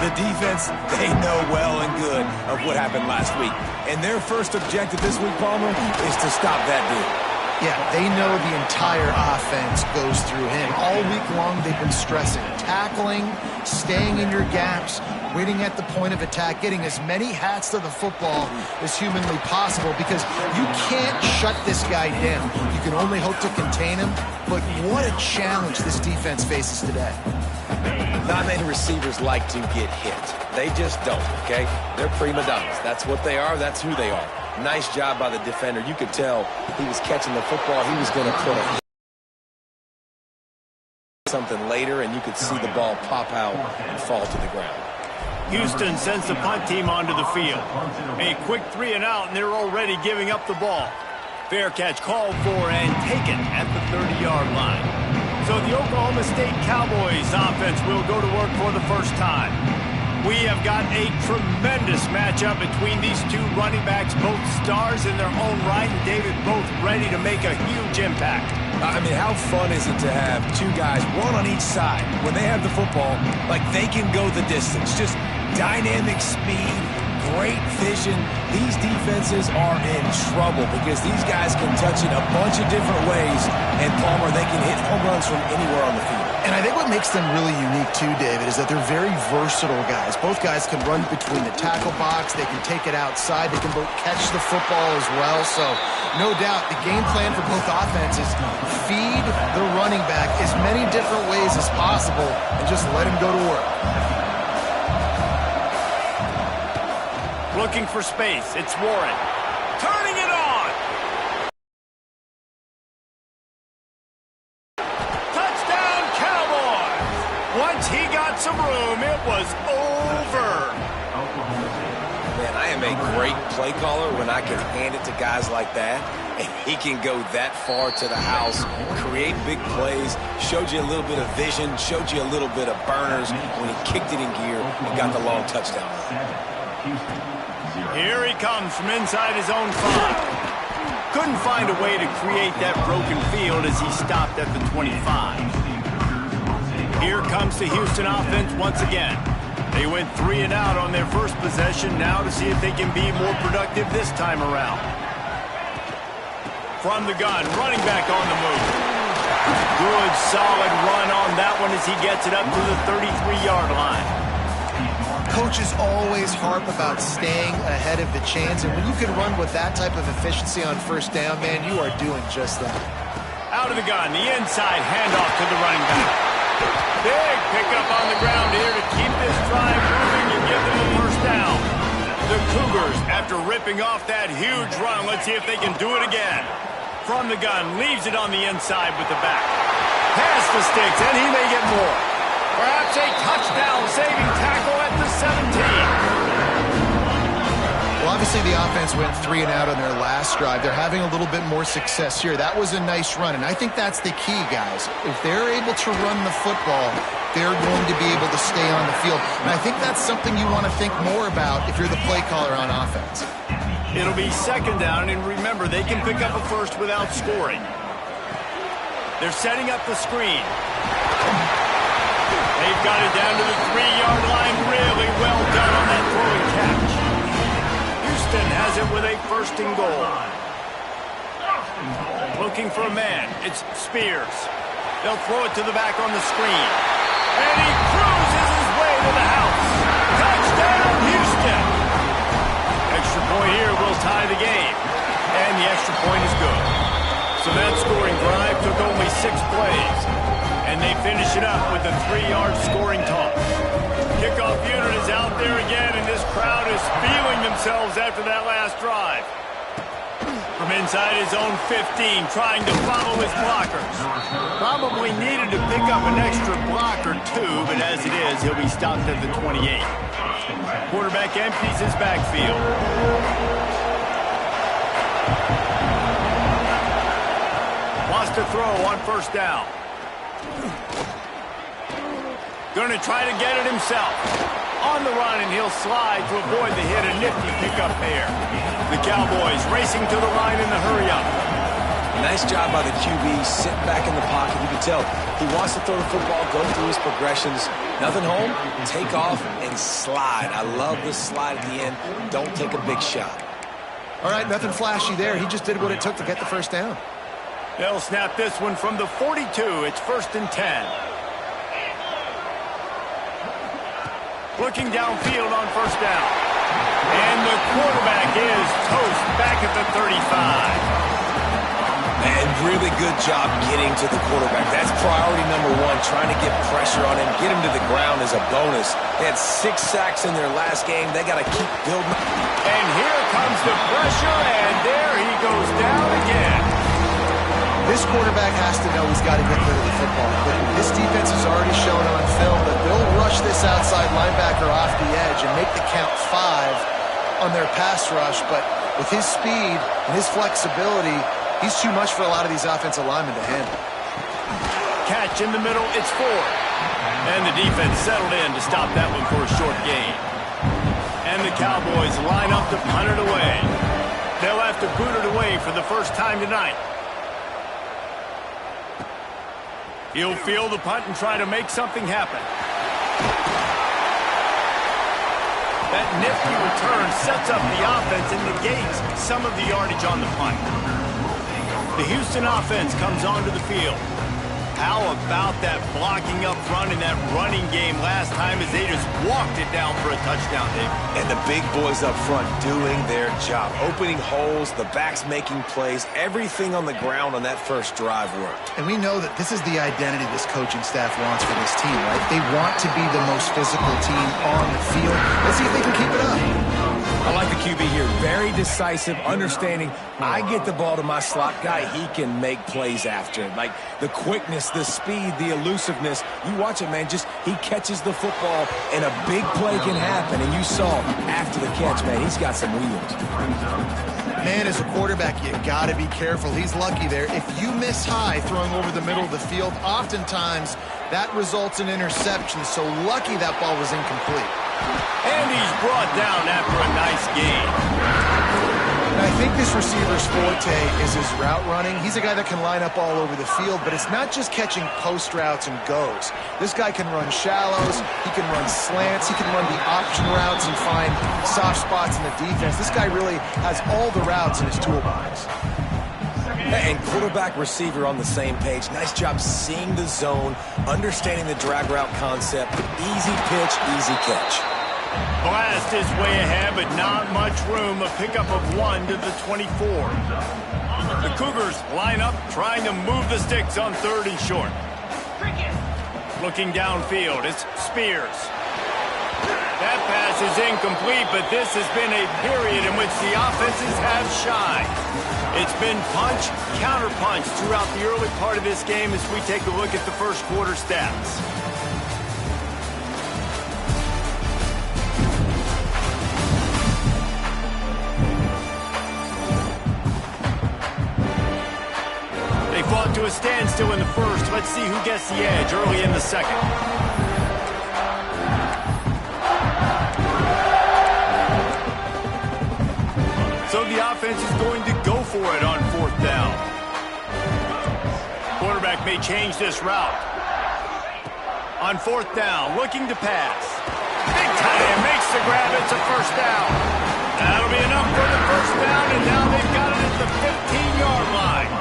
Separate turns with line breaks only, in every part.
The defense, they know well and good of what happened last week. And their first objective this week, Palmer, is to stop that dude.
Yeah, they know the entire offense goes through him. All week long, they've been stressing tackling, staying in your gaps, waiting at the point of attack, getting as many hats to the football as humanly possible, because you can't shut this guy down. You can only hope to contain him, but what a challenge this defense faces today.
Not many receivers like to get hit. They just don't, okay? They're prima donnas. That's what they are. That's who they are. Nice job by the defender. You could tell he was catching the football. He was going to put something later, and you could see the ball pop out and fall to the ground.
Houston sends the punt team onto the field. A quick 3 and out, and they're already giving up the ball. Fair catch called for and taken at the 30-yard line. So the Oklahoma State Cowboys offense will go to work for the first time. We have got a tremendous matchup between these two running backs, both stars in their own right, and David, both ready to make a huge impact.
I mean, how fun is it to have two guys, one on each side, when they have the football, like they can go the distance. Just dynamic speed, great vision. These defenses are in trouble because these guys can touch it a bunch of different ways, and Palmer, they can hit home runs from anywhere on the field.
And I think what makes them really unique too, David, is that they're very versatile guys. Both guys can run between the tackle box. They can take it outside. They can both catch the football as well. So no doubt the game plan for both offenses, feed the running back as many different ways as possible and just let him go to work.
Looking for space. It's Warren. Turning it on. Touchdown, Cowboys. Once he got some room, it was over.
Man, I am a great play caller when I can hand it to guys like that. And he can go that far to the house, create big plays, showed you a little bit of vision, showed you a little bit of burners when he kicked it in gear and got the long touchdown.
Here he comes from inside his own 5. Couldn't find a way to create that broken field as he stopped at the 25. Here comes the Houston offense once again. They went 3 and out on their first possession, now to see if they can be more productive this time around. From the gun, running back on the move. Good, solid run on that one as he gets it up to the 33-yard line.
Coaches always harp about staying ahead of the chains, and when you can run with that type of efficiency on first down, man, you are doing just that.
Out of the gun, the inside handoff to the running back. Big pickup on the ground here to keep this drive moving and give them a first down. The Cougars, after ripping off that huge run, let's see if they can do it again. From the gun, leaves it on the inside with the back. Pass the sticks, and he may get more. Perhaps a touchdown-saving tackle at the 17.
Well, obviously the offense went 3 and out on their last drive. They're having a little bit more success here. That was a nice run, and I think that's the key, guys. If they're able to run the football, they're going to be able to stay on the field. And I think that's something you want to think more about if you're the play caller on offense.
It'll be second down, and remember, they can pick up a first without scoring. They're setting up the screen. They've got it down to the 3-yard line. Really well done on that throwing catch. Houston has it with a first and goal. Looking for a man. It's Spears. They'll throw it to the back on the screen. And he cruises his way to the house. Touchdown, Houston. Extra point here will tie the game. And the extra point is good. So that scoring drive took only 6 plays. And they finish it up with a 3-yard scoring toss. Kickoff unit is out there again, and this crowd is feeling themselves after that last drive. From inside his own 15, trying to follow his blockers. Probably needed to pick up an extra block or 2, but as it is, he'll be stopped at the 28. Quarterback empties his backfield. Wants to throw on first down. Going to try to get it himself. On the run, and he'll slide to avoid the hit. A nifty pickup there. The Cowboys racing to the line in the hurry-up.
Nice job by the QB, sitting back in the pocket. You can tell he wants to throw the football, go through his progressions. Nothing home, take off, and slide. I love the slide at the end. Don't take a big shot.
All right, nothing flashy there. He just did what it took to get the first down.
They'll snap this one from the 42. It's 1st and 10. Looking downfield on 1st down. And the quarterback is toast back at the 35.
And really good job getting to the quarterback. That's priority number one, trying to get pressure on him. Get him to the ground as a bonus. They had 6 sacks in their last game. They got to keep building.
And here comes the pressure, and there he goes down again.
This quarterback has to know he's got to get rid of the football. But this defense has already shown on film that they'll rush this outside linebacker off the edge and make the count 5 on their pass rush. But with his speed and his flexibility, he's too much for a lot of these offensive linemen to handle.
Catch in the middle, it's 4. And the defense settled in to stop that one for a short gain. And the Cowboys line up to punt it away. They'll have to boot it away for the first time tonight. He'll field the punt and try to make something happen. That nifty return sets up the offense and negates some of the yardage on the punt. The Houston offense comes onto the field. How about that blocking up front in that running game last time as they just walked it down for a touchdown, Dave?
And the big boys up front doing their job. Opening holes, the backs making plays. Everything on the ground on that first drive worked.
And we know that this is the identity this coaching staff wants for this team, right? They want to be the most physical team on the field. Let's see if they can keep it up.
I like the QB here. Very decisive, understanding. I get the ball to my slot guy, he can make plays after it. Like the quickness, the speed, the elusiveness. You watch it, man. Just he catches the football, and a big play can happen. And you saw after the catch, man, he's got some wheels.
Man, as a quarterback, you got to be careful. He's lucky there. If you miss high throwing over the middle of the field, oftentimes that results in interceptions. So lucky that ball was incomplete.
And he's brought down after a nice game.
I think this receiver's forte is his route running. He's a guy that can line up all over the field, but it's not just catching post routes and goes. This guy can run shallows, he can run slants, he can run the option routes and find soft spots in the defense. This guy really has all the routes in his toolbox.
And quarterback receiver on the same page. Nice job seeing the zone, understanding the drag route concept. Easy pitch, easy catch.
Blast his way ahead, but not much room. A pickup of 1 to the 24. The Cougars line up, trying to move the sticks on 3rd and short. Looking downfield, it's Spears. That pass is incomplete, but this has been a period in which the offenses have shined. It's been punch, counter-punch throughout the early part of this game as we take a look at the first quarter stats. They fought to a standstill in the first. Let's see who gets the edge early in the second. So the offense is going to go for it on 4th down. Quarterback may change this route. On 4th down, looking to pass. Big tight end makes the grab. It's a 1st down. That'll be enough for the 1st down, and now they've got it at the 15-yard line.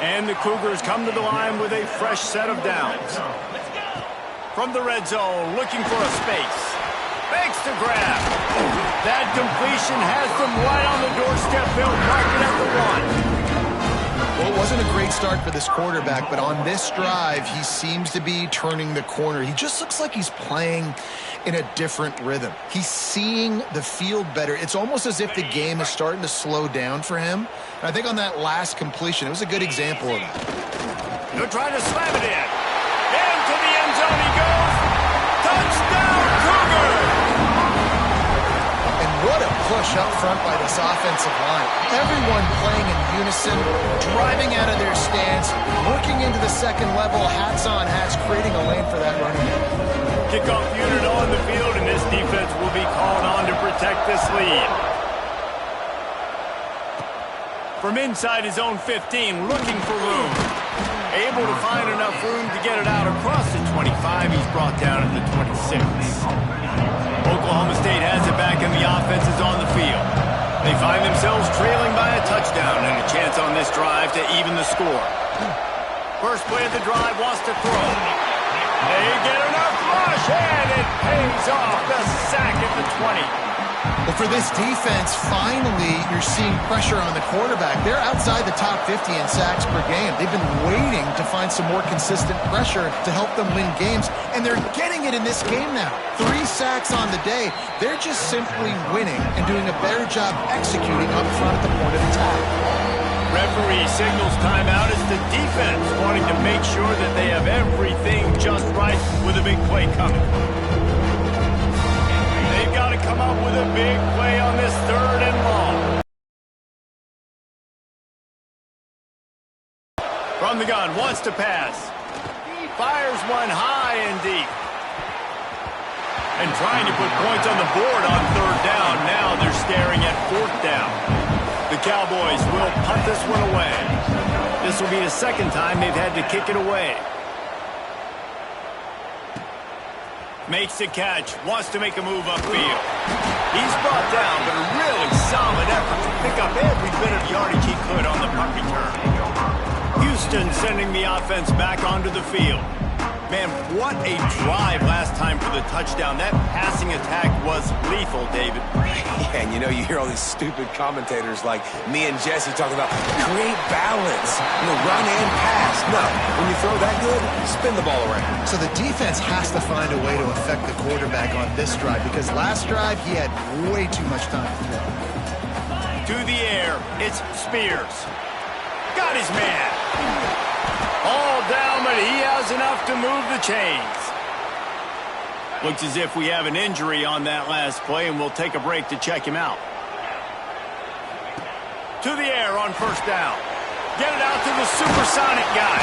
And the Cougars come to the line with a fresh set of downs. From the red zone, looking for a space. Makes the grab. That completion has them right on the doorstep. They'll mark it at the 1.
Well, it wasn't a great start for this quarterback, but on this drive, he seems to be turning the corner. He just looks like he's playing in a different rhythm. He's seeing the field better. It's almost as if the game is starting to slow down for him. And I think on that last completion, it was a good example of that.
He'll try to slam it in. Into the end zone he goes. Touchdown, Cougars!
And what a push up front by this offensive line. Everyone playing in unison, driving out of their stance, working into the second level, hats on hats, creating a lane for that running back.
Kickoff unit on the field, and this defense will be called on to protect this lead. from inside his own 15, looking for room. Able to find enough room to get it out across the 25. He's brought down at the 26. Oklahoma State has it back, and the offense is on the field. They find themselves trailing by a touchdown and a chance on this drive to even the score. First play of the drive, wants to throw. They get enough rush, and it pays off. The sack at the 20.
Well, for this defense, finally, you're seeing pressure on the quarterback. They're outside the top 50 in sacks per game. They've been waiting to find some more consistent pressure to help them win games, and they're getting it in this game now. 3 sacks on the day. They're just simply winning and doing a better job executing up front at the point of attack.
Referee signals timeout as the defense wanting to make sure that they have everything just right with a big play coming. They've got to come up with a big play on this 3rd and long. From the gun, wants to pass. Fires one high and deep. And trying to put points on the board on 3rd down. Now they're staring at 4th down. The Cowboys will punt this one away. This will be the 2nd time they've had to kick it away. Makes the catch, wants to make a move upfield. He's brought down, but a really solid effort to pick up every bit of yardage he could on the punt return. Houston sending the offense back onto the field. Man, what a drive last time for the touchdown. That passing attack was lethal, David.
Yeah, and you hear all these stupid commentators like me and Jesse talking about create balance, run and pass. No, when you throw that good, spin the ball around.
So the defense has to find a way to affect the quarterback on this drive, because last drive he had way too much time to throw.
To the air, it's Spears. Got his man. All down, but he has enough to move the chains. Looks as if we have an injury on that last play, and we'll take a break to check him out. To the air on 1st down. Get it out to the supersonic guy.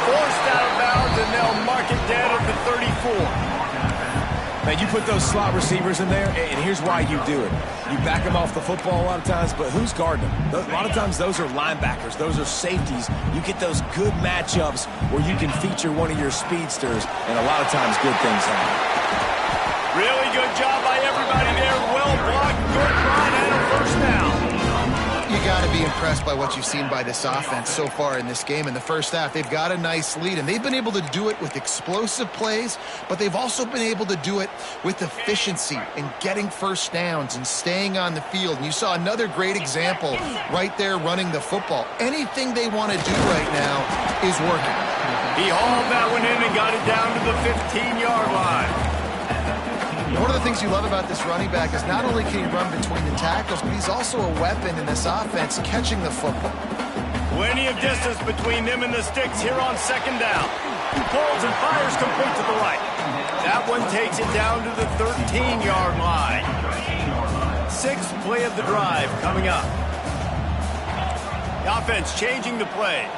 Forced out of bounds, and they'll mark it dead at the 34.
Man, you put those slot receivers in there, and here's why you do it. You back them off the football a lot of times, but who's guarding them? A lot of times those are linebackers. Those are safeties. You get those good matchups where you can feature one of your speedsters, and a lot of times good things happen.
Really good job by everybody there. Well blocked, good run, and a 1st down.
You got to be impressed by what you've seen by this offense so far in this game. In the first half, they've got a nice lead, and they've been able to do it with explosive plays, but they've also been able to do it with efficiency and getting 1st downs and staying on the field. And you saw another great example right there running the football. Anything they want to do right now is working.
He hauled that one in and got it down to the 15-yard line.
One of the things you love about this running back is not only can he run between the tackles, but he's also a weapon in this offense catching the football.
Plenty of distance between them and the sticks here on 2nd down. Pulls and fires complete to the right. That one takes it down to the 13-yard line. 6th play of the drive coming up. The offense changing the play.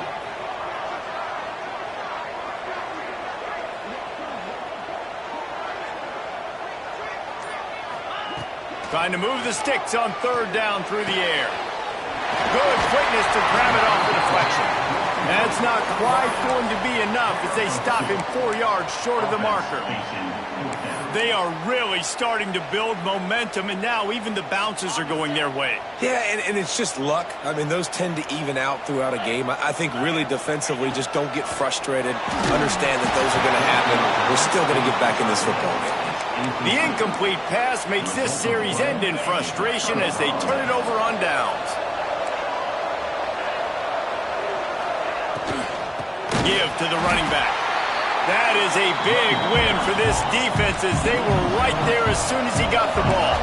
Trying to move the sticks on 3rd down through the air. Good quickness to grab it off the deflection. That's not quite going to be enough as they stop him 4 yards short of the marker. They are really starting to build momentum, and now even the bounces are going their way.
Yeah, and it's just luck. I mean, those tend to even out throughout a game. I think really defensively, just don't get frustrated. Understand that those are going to happen. We're still going to get back in this football game.
The incomplete pass makes this series end in frustration as they turn it over on downs. Give to the running back. That is a big win for this defense as they were right there as soon as he got the ball.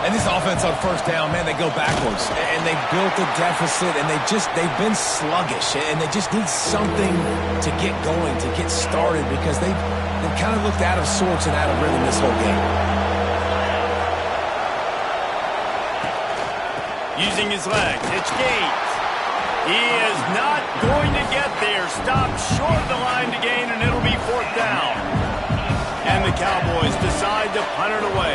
And this offense on 1st down, man, they go backwards. And they built a deficit, and they've been sluggish. And they just need something to get going, to get started, because they've kind of looked out of sorts and out of rhythm this whole game.
Using his legs, it's Gaines. He is not going to get there. Stopped short of the line to gain, and it'll be 4th down. And the Cowboys decide to punt it away.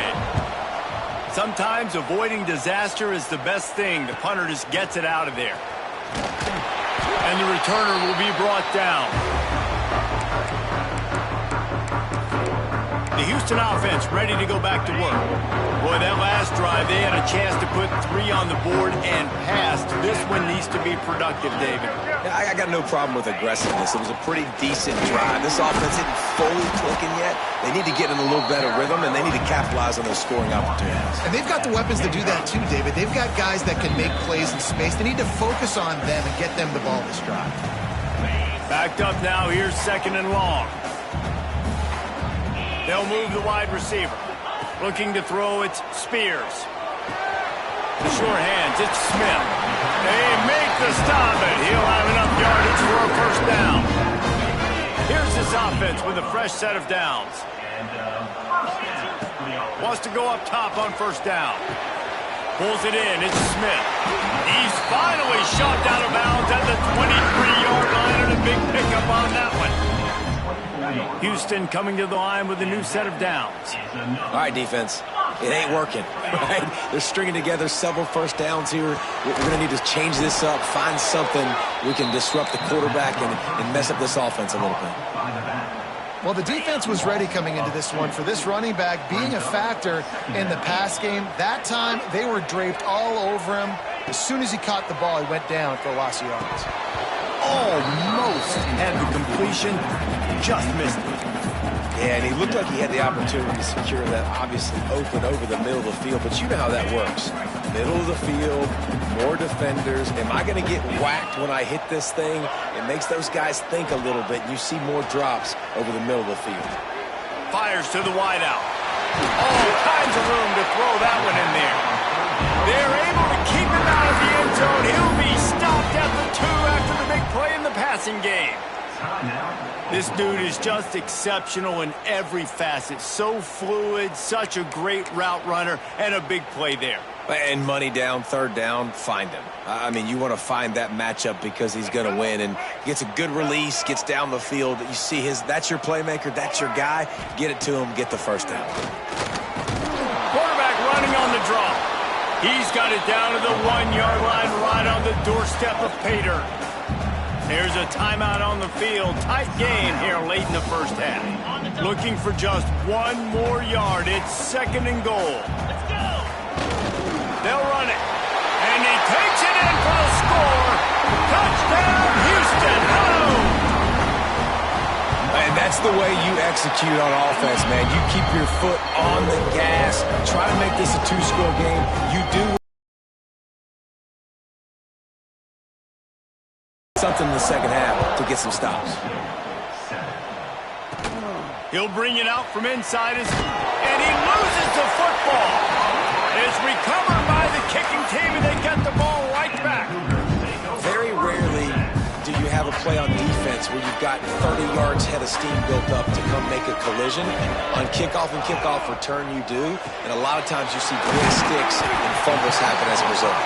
Sometimes avoiding disaster is the best thing. The punter just gets it out of there. And the returner will be brought down. The Houston offense ready to go back to work. Boy, that last drive, they had a chance to put 3 on the board and passed. This one needs to be productive, David.
Yeah, I got no problem with aggressiveness. It was a pretty decent drive. This offense isn't fully clicking yet. They need to get in a little better rhythm, and they need to capitalize on those scoring opportunities.
And they've got the weapons to do that too, David. They've got guys that can make plays in space. They need to focus on them and get them the ball this drive.
Backed up now. Here's 2nd and long. They'll move the wide receiver. Looking to throw, it's Spears. The short hands, it's Smith. They make the stop, and he'll have enough yardage for a first down. Here's this offense with a fresh set of downs. Wants to go up top on first down. Pulls it in, it's Smith. He's finally shot out of bounds at the 23-yard line, and a big pickup on that one. Houston coming to the line with a new set of downs.
All right, defense. It ain't working, right? They're stringing together several first downs here. We're going to need to change this up, find something we can disrupt the quarterback and mess up this offense a little bit.
Well, the defense was ready coming into this one for this running back being a factor in the pass game. That time, they were draped all over him. As soon as he caught the ball, he went down for a loss of yards.
Almost had the completion, just missed it.
Yeah, and he looked like he had the opportunity to secure that, obviously open over the middle of the field, but you know how that works. Middle of the field, more defenders. Am I going to get whacked when I hit this thing? It makes those guys think a little bit. You see more drops over the middle of the field.
Fires to the wideout. All kinds of room to throw that one in there. They're able to keep him out of the end zone. He'll be stopped at the 2 after the big play in the passing game. This dude is just exceptional in every facet. So fluid, such a great route runner, and a big play there.
And money down, 3rd down, find him. I mean, you want to find that matchup because he's going to win, and gets a good release, gets down the field. You see that's your playmaker, that's your guy. Get it to him, get the first down.
Quarterback running on the draw. He's got it down to the 1-yard line, right on the doorstep of Pater. There's a timeout on the field. Tight game here late in the first half. Looking for just 1 more yard. It's 2nd and goal. Let's go. They'll run it. And he takes it in for the score. Touchdown, Houston. Home.
And that's the way you execute on offense, man. You keep your foot on the gas. Try to make this a 2-score game. You do something in the second half to get some stops.
He'll bring it out from inside and he loses the football. It's recovered by the kicking team, and they get the ball right back.
Very rarely do you have a play on defense where you've got 30 yards head of steam built up to come make a collision. On kickoff and kickoff return, you do. And a lot of times you see quick sticks and fumbles happen as a result.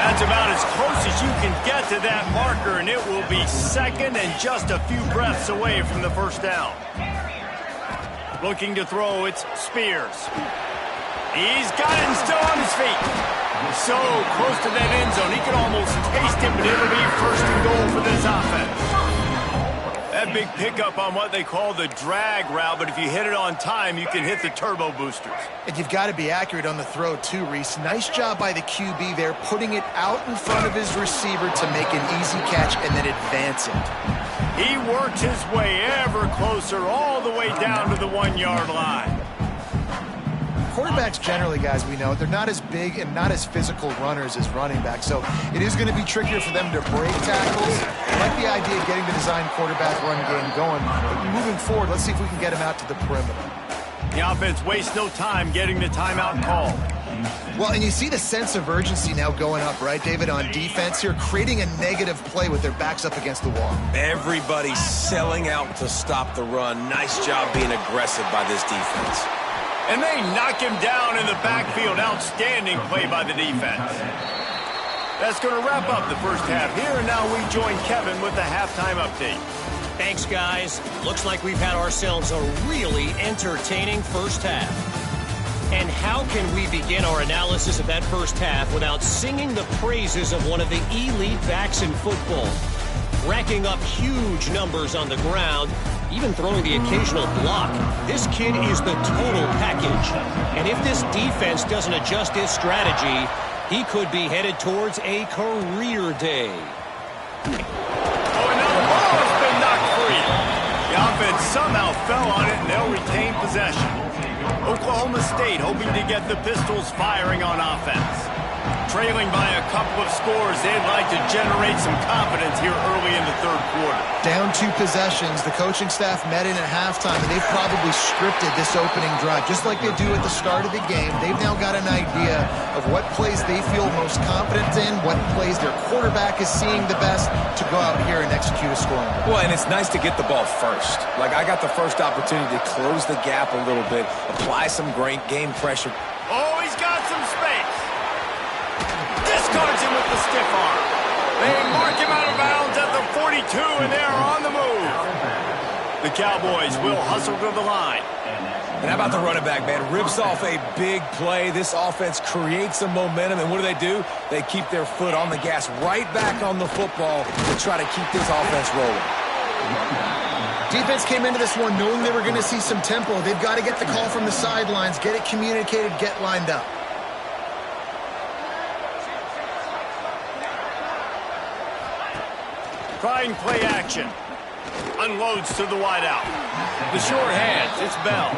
That's about as close as you can get to that marker, and it will be 2nd and just a few breaths away from the first down. Looking to throw, it's Spears. He's got it and still on his feet. So close to that end zone, he could almost taste it, but it'll be 1st and goal for this offense. That big pickup on what they call the drag route, but if you hit it on time, you can hit the turbo boosters.
And you've got to be accurate on the throw too, Reese. Nice job by the QB there, putting it out in front of his receiver to make an easy catch and then advance it.
He works his way ever closer all the way down to the 1-yard line.
Quarterbacks generally, guys, we know, they're not as big and not as physical runners as running backs, so it is going to be trickier for them to break tackles. I like the idea of getting the design quarterback run game going. But moving forward, let's see if we can get him out to the perimeter.
The offense wastes no time getting the timeout called.
Well, and you see the sense of urgency now going up, right, David, on defense here, creating a negative play with their backs up against the wall.
Everybody's selling out to stop the run. Nice job being aggressive by this defense.
And they knock him down in the backfield. Outstanding play by the defense. That's going to wrap up the first half here, and now we join Kevin with the halftime update.
Thanks, guys. Looks like we've had ourselves a really entertaining first half. And how can we begin our analysis of that first half without singing the praises of one of the elite backs in football? Racking up huge numbers on the ground, even throwing the occasional block. This kid is the total package. And if this defense doesn't adjust its strategy, he could be headed towards a career day.
Oh, and now the ball has been knocked free. The offense somehow fell on it, and they'll retain possession. Oklahoma State hoping to get the Pistols firing on offense. Trailing by a couple of scores, they'd like to generate some confidence here early in the third quarter.
Down 2 possessions, the coaching staff met in at halftime, and they've probably scripted this opening drive. Just like they do at the start of the game, they've now got an idea of what plays they feel most confident in, what plays their quarterback is seeing the best to go out here and execute a scoring.
Well, and it's nice to get the ball first. Like, I got the first opportunity to close the gap a little bit, apply some great game pressure.
Oh, he's got some space. Discards him with the stiff arm. They mark him out of bounds at the 42, and they are on the move. The Cowboys will hustle to the line.
And how about the running back, man? Rips off a big play. This offense creates some momentum, and what do? They keep their foot on the gas, right back on the football to try to keep this offense rolling.
Defense came into this one knowing they were going to see some tempo. They've got to get the call from the sidelines, get it communicated, get lined up.
Trying play action. Unloads to the wideout. The short hands, it's Bell.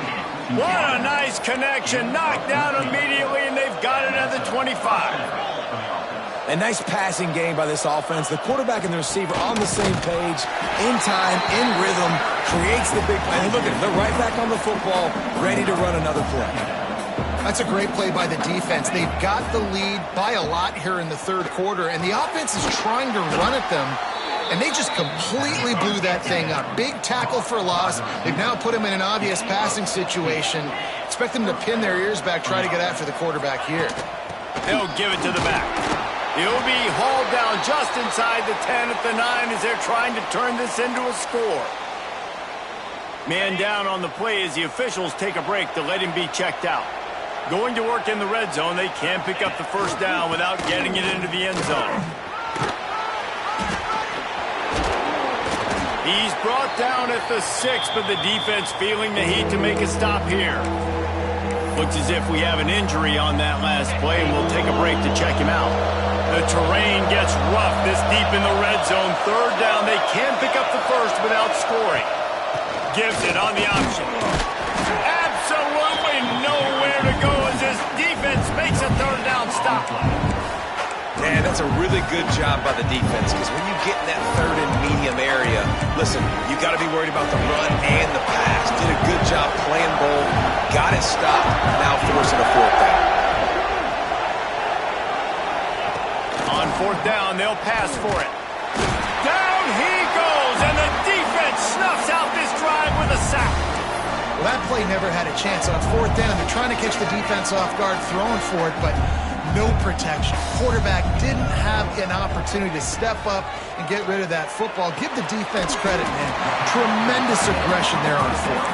What a nice connection. Knocked down immediately, and they've got it at the 25.
A nice passing game by this offense. The quarterback and the receiver on the same page, in time, in rhythm, creates the big play. And look at it, they're right back on the football, ready to run another play.
That's a great play by the defense. They've got the lead by a lot here in the third quarter, and the offense is trying to run at them, and they just completely blew that thing up. Big tackle for loss. They've now put them in an obvious passing situation. Expect them to pin their ears back, try to get after the quarterback here.
They'll give it to the back. He'll be hauled down just inside the 10 at the 9 as they're trying to turn this into a score. Man down on the play as the officials take a break to let him be checked out. Going to work in the red zone, they can't pick up the first down without getting it into the end zone. He's brought down at the 6, but the defense feeling the heat to make a stop here. Looks as if we have an injury on that last play, and we'll take a break to check him out. The terrain gets rough this deep in the red zone. Third down, they can't pick up the first without scoring. Gives it on the option. Absolutely nowhere to go as this defense makes a third down stop.
Man, that's a really good job by the defense, because when you get in that third and medium area, listen, you got to be worried about the run and the pass. Did a good job playing both, got it stopped, now forcing a fourth down.
On fourth down, they'll pass for it. Down he goes, and the defense snuffs out this drive with a sack.
Well, that play never had a chance. On fourth down, they're trying to catch the defense off guard, throwing for it, but no protection. Quarterback didn't have an opportunity to step up and get rid of that football. Give the defense credit, man. Tremendous aggression there on fourth.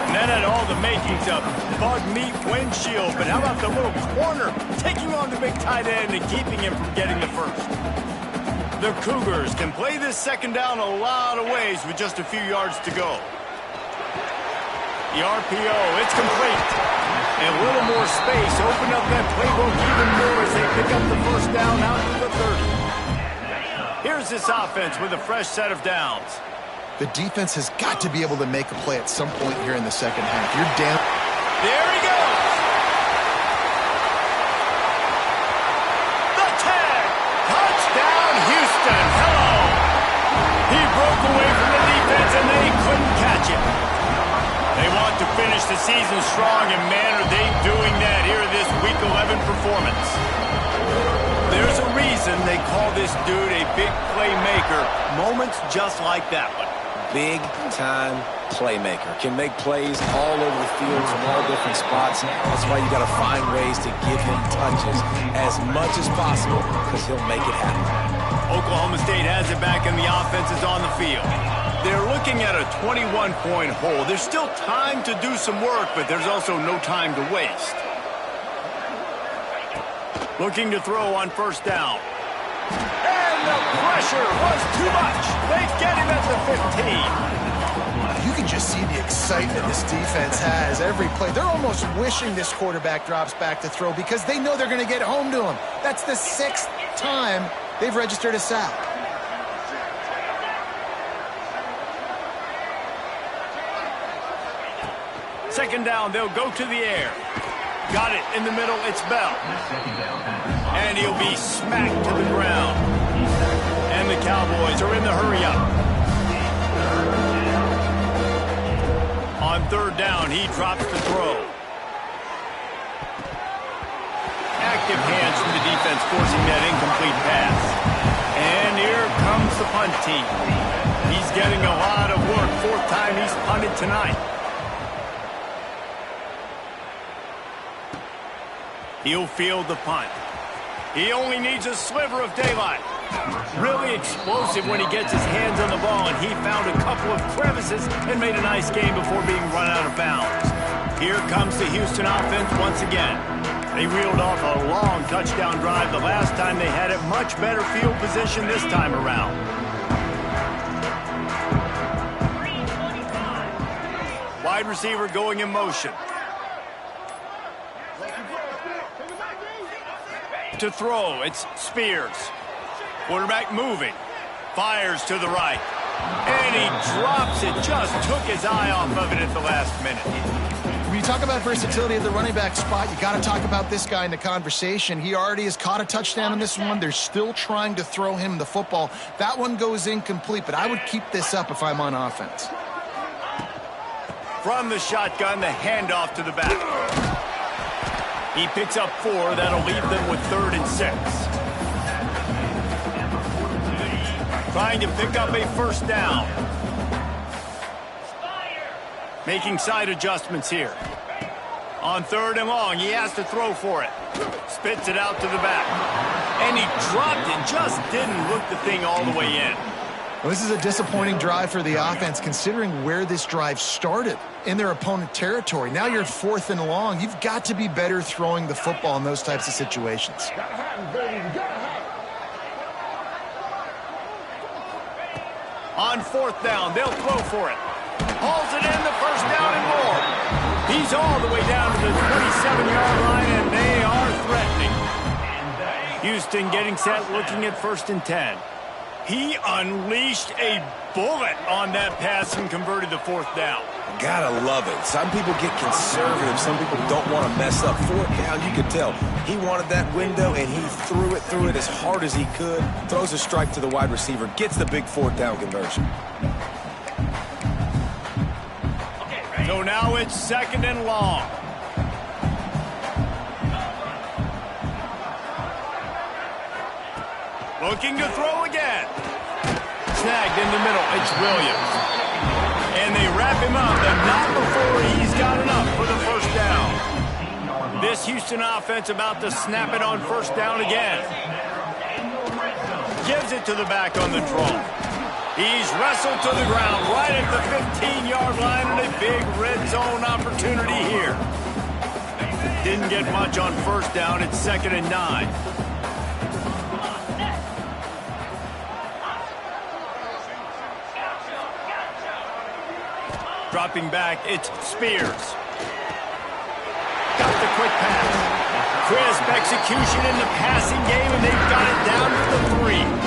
And that had all the makings of bug meat windshield, but how about the little corner taking on the big tight end and keeping him from getting the first? The Cougars can play this second down a lot of ways with just a few yards to go. The RPO, it's complete. And a little more space, open up that playbook even more as they pick up the first down out to the 30. Here's this offense with a fresh set of downs.
The defense has got to be able to make a play at some point here in the second half. You're down.
There he goes. The tag. Touchdown, Houston. Hello. He broke away from the defense, and they couldn't catch him. They want to finish the season strong, and man, are they doing that here in this Week 11 performance. There's a reason they call this dude a big playmaker. Moments just like that one.
Big-time playmaker. Can make plays all over the field from all different spots. That's why you got to find ways to give him touches as much as possible, because he'll make it happen.
Oklahoma State has it back, and the offense is on the field. They're looking at a 21-point hole. There's still time to do some work, but there's also no time to waste. Looking to throw on first down. And the pressure was too much. They get him at the 15.
You can just see the excitement this defense has every play. They're almost wishing this quarterback drops back to throw because they know they're going to get home to him. That's the 6th time they've registered a sack.
Second down, they'll go to the air. Got it in the middle, it's Bell. And he'll be smacked to the ground. And the Cowboys are in the hurry-up. On third down, he drops the throw. Active hands from the defense forcing that incomplete pass. And here comes the punt team. He's getting a lot of work. 4th time he's punted tonight. He'll field the punt. He only needs a sliver of daylight. Really explosive when he gets his hands on the ball, and he found a couple of crevices and made a nice game before being run out of bounds. Here comes the Houston offense once again. They reeled off a long touchdown drive the last time they had it. Much better field position this time around. Wide receiver going in motion. To throw, it's Spears. Quarterback moving. Fires to the right. And he drops it. Just took his eye off of it at the last minute.
When you talk about versatility at the running back spot, you got to talk about this guy in the conversation. He already has caught a touchdown in this one. They're still trying to throw him the football. That one goes incomplete, but I would keep this up if I'm on offense.
From the shotgun, the handoff to the back. He picks up 4. That'll leave them with 3rd and 6. Trying to pick up a first down. Making side adjustments here. On 3rd and long, he has to throw for it. Spits it out to the back. And he dropped it, just didn't look the thing all the way in.
Well, this is a disappointing drive for the offense, considering where this drive started in their opponent territory. Now you're 4th and long. You've got to be better throwing the football in those types of situations.
On 4th down, they'll throw for it. Hauls it in, the first down and more. He's all the way down to the 27-yard line, and they are threatening. Houston getting set, looking at 1st and 10. He unleashed a bullet on that pass and converted the 4th down.
Gotta love it. Some people get conservative. Some people don't want to mess up. 4th down, you could tell. He wanted that window, and he threw it as hard as he could. Throws a strike to the wide receiver. Gets the big 4th down conversion.
So now it's 2nd and long. Looking to throw again. Snagged in the middle. It's Williams. And they wrap him up, but not before he's got enough for the first down. This Houston offense about to snap it on 1st down again. Gives it to the back on the draw. He's wrestled to the ground right at the 15-yard line, and a big red zone opportunity here. Didn't get much on 1st down. It's 2nd and 9. Dropping back, it's Spears. Got the quick pass. Crisp execution in the passing game, and they've got it down to the 3.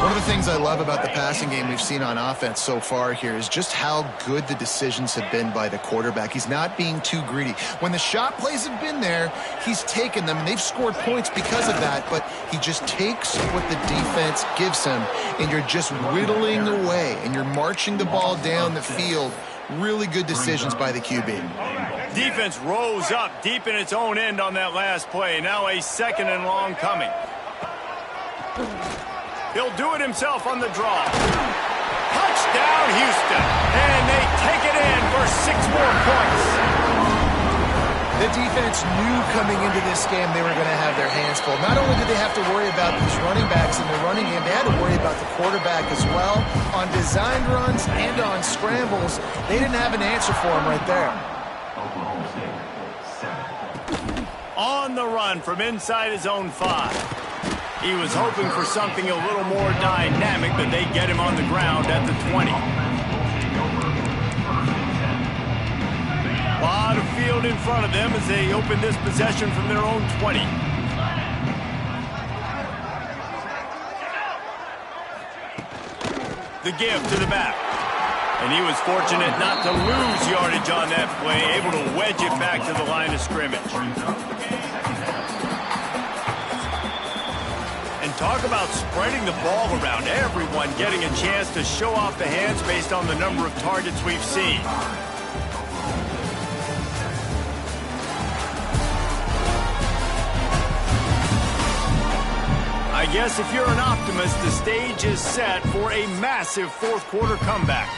One of the things I love about the passing game we've seen on offense so far here is just how good the decisions have been by the quarterback. He's not being too greedy. When the shot plays have been there, he's taken them, and they've scored points because of that, but he just takes what the defense gives him, and you're just whittling away, and you're marching the ball down the field. Really good decisions by the QB.
Defense rose up deep in its own end on that last play. Now a 2nd and long coming. He'll do it himself on the draw. Touchdown, Houston. And they take it in for 6 more points.
The defense knew coming into this game they were going to have their hands full. Not only did they have to worry about these running backs in the running game, they had to worry about the quarterback as well. On designed runs and on scrambles, they didn't have an answer for him right there.
On the run from inside his own 5. He was hoping for something a little more dynamic, but they get him on the ground at the 20. A lot of field in front of them as they open this possession from their own 20. The give to the back. And he was fortunate not to lose yardage on that play, able to wedge it back to the line of scrimmage. And talk about spreading the ball around, everyone getting a chance to show off the hands based on the number of targets we've seen. I guess if you're an optimist, the stage is set for a massive fourth quarter comeback.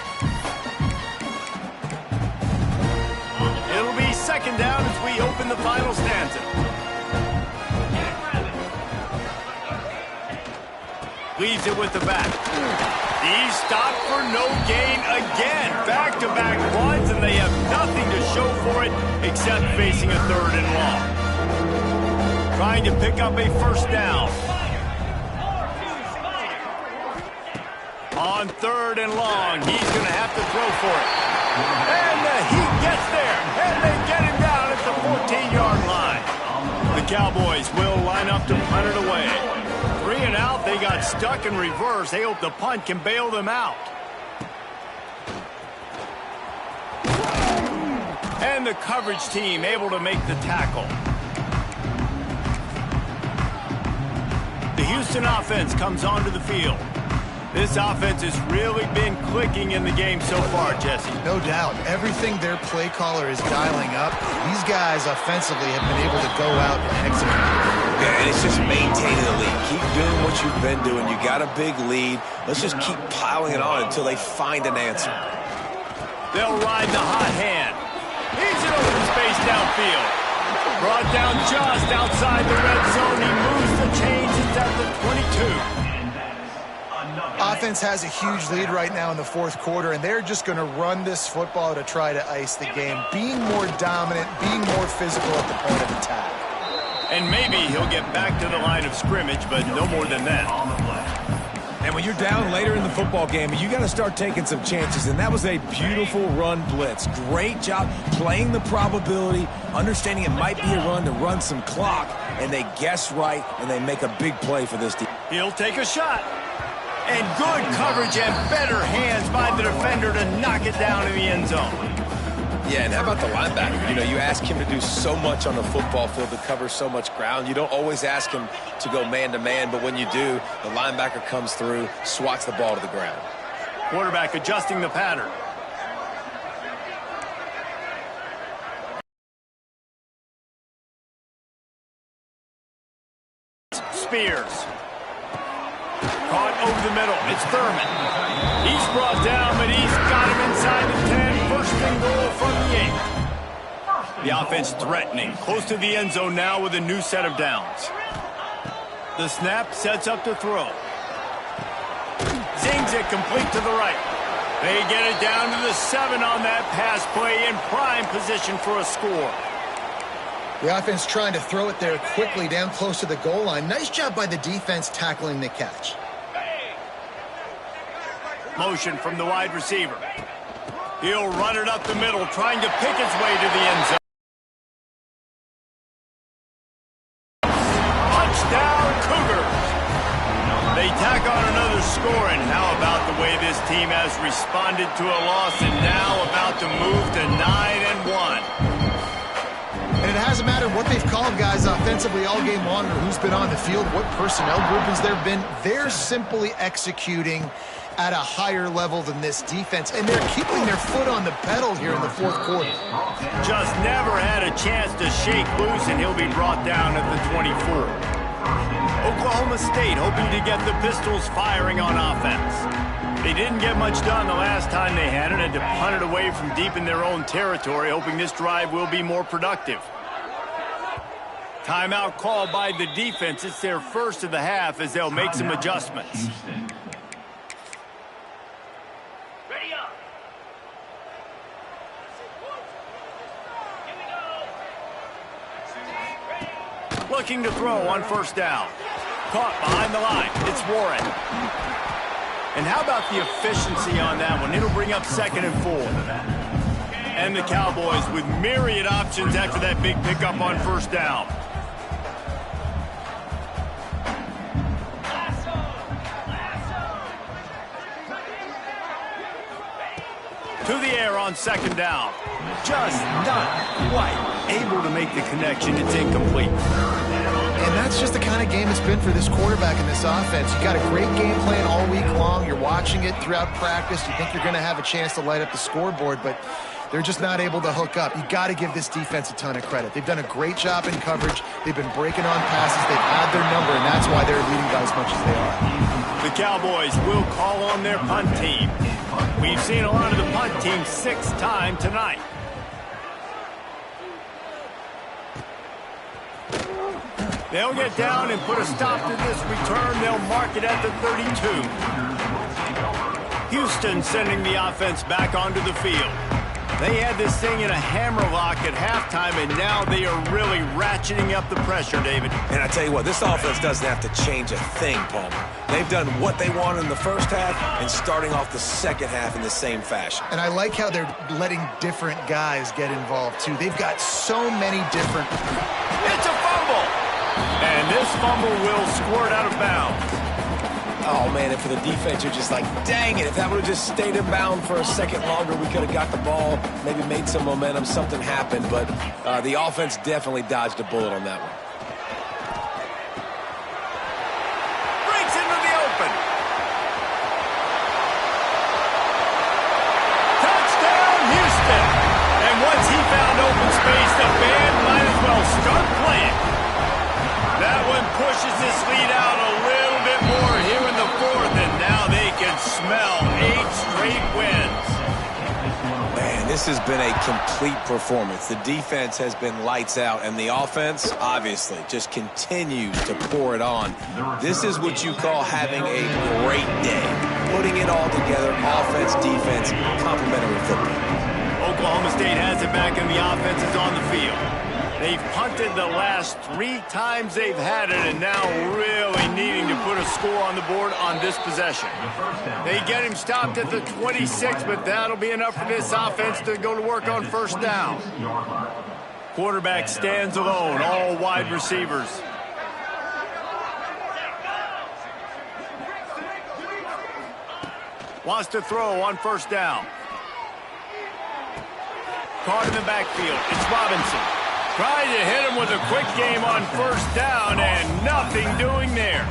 It'll be second down as we open the final stanza. Leaves it with the back. He's stopped for no gain again. Back-to-back runs, and they have nothing to show for it except facing a 3rd and long. Trying to pick up a first down. On 3rd and long, he's going to have to throw for it. And he gets there, and they get him down at the 14-yard line. The Cowboys will line up to punt it away. 3 and out, they got stuck in reverse. They hope the punt can bail them out. And the coverage team able to make the tackle. The Houston offense comes onto the field. This offense has really been clicking in the game so far, Jesse.
No doubt. Everything their play caller is dialing up, these guys offensively have been able to go out and execute.
Yeah, and it's just maintaining the lead. Keep doing what you've been doing. You got a big lead. Let's just keep piling it on until they find an answer.
They'll ride the hot hand. He's in open space downfield. Brought down just outside the red zone. He moves the chains. It's at the 22.
Offense has a huge lead right now in the fourth quarter, and they're just going to run this football to try to ice the game. Being more dominant, being more physical at the point of attack.
And maybe he'll get back to the line of scrimmage, but no more than that.
And when you're down later in the football game, you got to start taking some chances, and that was a beautiful run blitz. Great job playing the probability, understanding it might be a run to run some clock, and they guess right, and they make a big play for this team.
He'll take a shot. And good coverage and better hands by the defender to knock it down in the end zone.
Yeah, and how about the linebacker? You know, you ask him to do so much on the football field to cover so much ground. You don't always ask him to go man-to-man, but when you do, the linebacker comes through, swats the ball to the ground.
Quarterback adjusting the pattern. Spears. Caught over the middle. It's Thurman. He's brought down, but he's got him inside the 10. First and goal from the 8. The offense threatening. Close to the end zone now with a new set of downs. The snap sets up to throw. Zings it complete to the right. They get it down to the 7 on that pass play in prime position for a score.
The offense trying to throw it there quickly down close to the goal line. Nice job by the defense tackling the catch.
Motion from the wide receiver. He'll run it up the middle, trying to pick its way to the end zone. Touchdown, Cougars. They tack on another score, and how about the way this team has responded to a loss and now about to move to 9-1.
And it hasn't mattered what they've called guys offensively all game long or who's been on the field, what personnel groupings there have been. They're simply executing at a higher level than this defense, and they're keeping their foot on the pedal here in the fourth quarter.
Just never had a chance to shake loose, and he'll be brought down at the 24. Oklahoma State hoping to get the Pistols firing on offense. They didn't get much done the last time they had it, and to punt it away from deep in their own territory, hoping this drive will be more productive. Timeout called by the defense. It's their first of the half as they'll make some adjustments.
Ready up. Here we go.
Looking to throw on first down. Caught behind the line. It's Warren. And how about the efficiency on that one? It'll bring up 2nd and 4. And the Cowboys with myriad options after that big pickup on first down. To the air on 2nd down. Just not quite able to make the connection. It's incomplete.
And that's just the kind of game it's been for this quarterback in this offense. You got a great game plan all week long. You're watching it throughout practice. You think you're going to have a chance to light up the scoreboard, but they're just not able to hook up. You got to give this defense a ton of credit. They've done a great job in coverage. They've been breaking on passes. They've had their number, and that's why they're leading by as much as they are.
The Cowboys will call on their punt team. We've seen a lot of the punt team 6 times tonight. They'll get down and put a stop to this return. They'll mark it at the 32. Houston sending the offense back onto the field. They had this thing in a hammerlock at halftime, and now they are really ratcheting up the pressure, David.
And I tell you what, this offense doesn't have to change a thing, Palmer. They've done what they wanted in the first half and starting off the second half in the same fashion.
And I like how they're letting different guys get involved, too. They've got so many different...
It's a fumble! And this fumble will squirt out of bounds.
Oh, man, and for the defense, you're just like, dang it, if that would have just stayed in bound for a second longer, we could have got the ball, maybe made some momentum, something happened, but the offense definitely dodged a bullet on that one.
Breaks into the open. Touchdown, Houston! And once he found open space, the band might as well start playing. That one pushes this lead out a little bit more here in the 4th, and now they can smell 8 straight wins.
Man, this has been a complete performance. The defense has been lights out, and the offense, obviously, just continues to pour it on. This is what you call having a great day. Putting it all together, offense, defense, complementary football.
Oklahoma State has it back, and the offense is on the field. They've punted the last 3 times they've had it, and now really needing to put a score on the board on this possession. They get him stopped at the 26, but that'll be enough for this offense to go to work on first down. Quarterback stands alone, all wide receivers. Wants to throw on first down. Caught in the backfield. It's Robinson. Trying to hit him with a quick game on first down, and nothing doing there.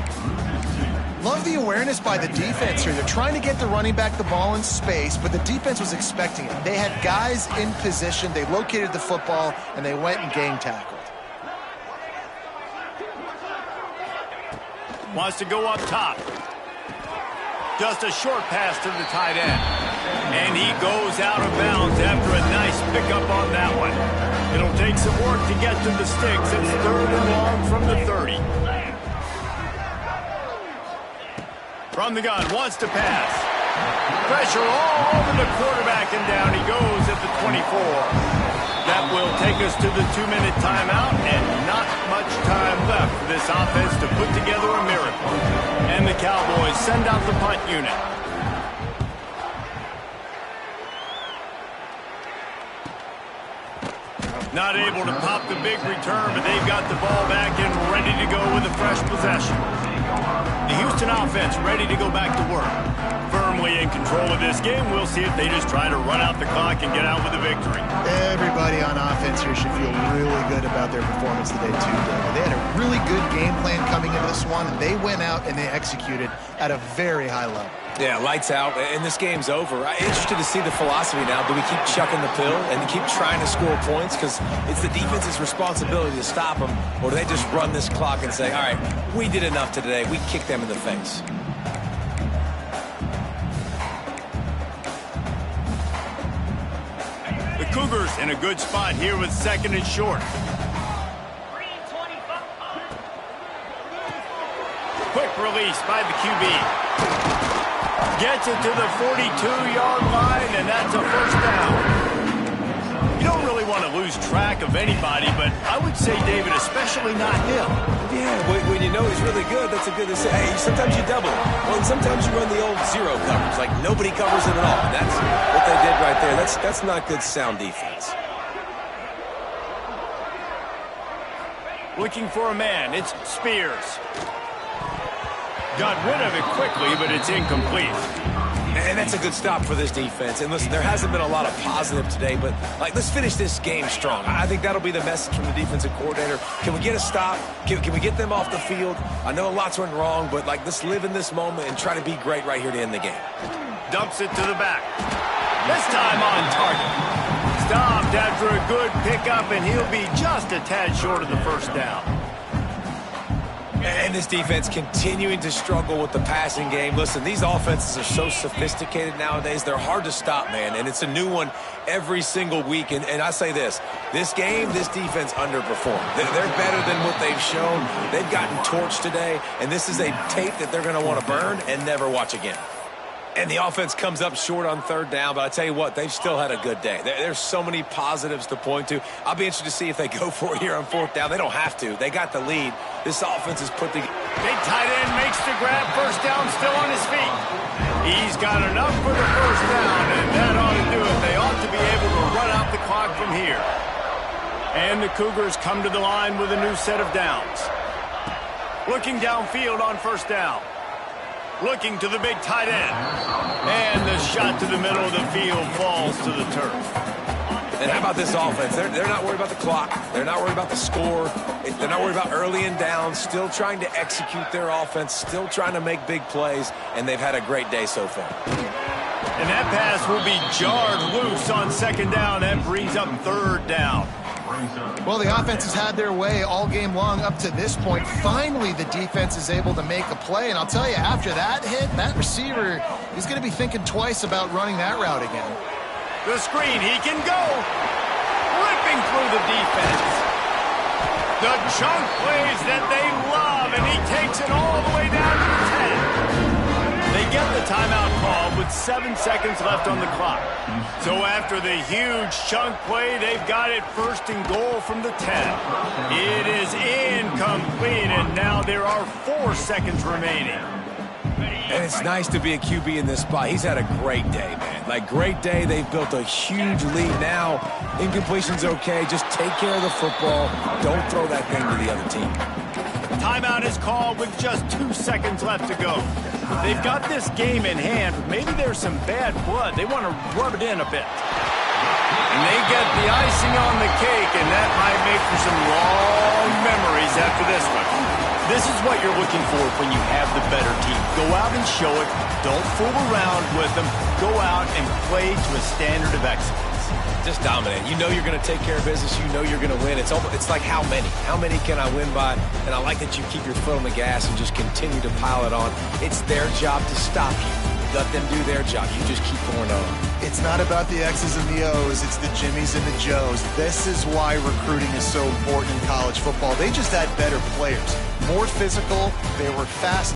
Love the awareness by the defense here. They're trying to get the running back the ball in space, but the defense was expecting it. They had guys in position. They located the football, and they went and gang tackled.
Wants to go up top. Just a short pass to the tight end. And he goes out of bounds after a nice pickup on that one. It'll take some work to get to the sticks. It's 3rd and long from the 30. From the gun, wants to pass. Pressure all over the quarterback, and down he goes at the 24. That will take us to the 2-minute timeout, and not much time left for this offense to put together a miracle. And the Cowboys send out the punt unit. Not able to pop the big return, but they've got the ball back and ready to go with a fresh possession. The Houston offense ready to go back to work. Firmly in control of this game. We'll see if they just try to run out the clock and get out with a victory.
Everybody on offense here should feel really good about their performance today, too, David. They had a really good game plan coming into this one, and they went out and they executed at a very high level.
Yeah, lights out, and this game's over. I'm interested to see the philosophy now. Do we keep chucking the pill and keep trying to score points? Because it's the defense's responsibility to stop them, or do they just run this clock and say, all right, we did enough today. We kicked them in the face. The Cougars in a good spot here with 2nd and short.
3:25
release by the QB. Gets it to the 42-yard line, and that's a first down. You don't really want to lose track of anybody, but I would say, David, especially not him.
Yeah, when you know he's really good, that's a good to say. Hey, sometimes you double it. Well, and sometimes you run the old zero coverage, like nobody covers him at all. That's what they did right there. That's not good sound defense.
Looking for a man. It's Spears. Got rid of it quickly, but it's incomplete.
And that's a good stop for this defense. And listen, there hasn't been a lot of positive today, but let's finish this game strong. I think that'll be the message from the defensive coordinator. Can we get a stop? Can we get them off the field? I know lots went wrong, but let's live in this moment and try to be great right here to end the game.
Dumps it to the back. This time on target. Stopped after a good pickup, and he'll be just a tad short of the first down.
And this defense continuing to struggle with the passing game. Listen, these offenses are so sophisticated nowadays. They're hard to stop, man. And it's a new one every single week. And I say this game, this defense underperformed. They're better than what they've shown. They've gotten torched today. And this is a tape that they're going to want to burn and never watch again. And the offense comes up short on third down, but I tell you what, they've still had a good day. There's so many positives to point to. I'll be interested to see if they go for it here on fourth down. They don't have to. They got the lead. This offense is put together.
Big tight end makes the grab. First down, still on his feet. He's got enough for the first down, and that ought to do it. They ought to be able to run out the clock from here. And the Cougars come to the line with a new set of downs. Looking downfield on first down. Looking to the big tight end. And the shot to the middle of the field falls to the turf.
And how about this offense? They're not worried about the clock. They're not worried about the score. They're not worried about early and down. Still trying to execute their offense. Still trying to make big plays. And they've had a great day so far.
And that pass will be jarred loose on second down. That brings up third down.
Well, the offense has had their way all game long up to this point. Finally, the defense is able to make a play. And I'll tell you, after that hit, that receiver is going to be thinking twice about running that route again.
The screen, he can go. Ripping through the defense. The chunk plays that they love, and he takes it all the way down to the 10. They get the timeout call with 7 seconds left on the clock. So after the huge chunk play, they've got it first and goal from the 10. It is incomplete, and now there are 4 seconds remaining.
And it's nice to be a QB in this spot. He's had a great day, man. Great day. They've built a huge lead now. Incompletion's okay. Just take care of the football. Don't throw that thing to the other team.
Timeout is called with just 2 seconds left to go. They've got this game in hand. Maybe there's some bad blood. They want to rub it in a bit. And they get the icing on the cake, and that might make for some long memories after this one. This is what you're looking for when you have the better team. Go out and show it. Don't fool around with them. Go out and play to a standard of excellence.
Just dominate. You know you're going to take care of business. You know you're going to win. It's like how many? How many can I win by? And I like that you keep your foot on the gas and just continue to pile it on. It's their job to stop you. Let them do their job. You just keep going on.
It's not about the X's and the O's. It's the Jimmies and the Joes. This is why recruiting is so important in college football. They just had better players. More physical. They were fast.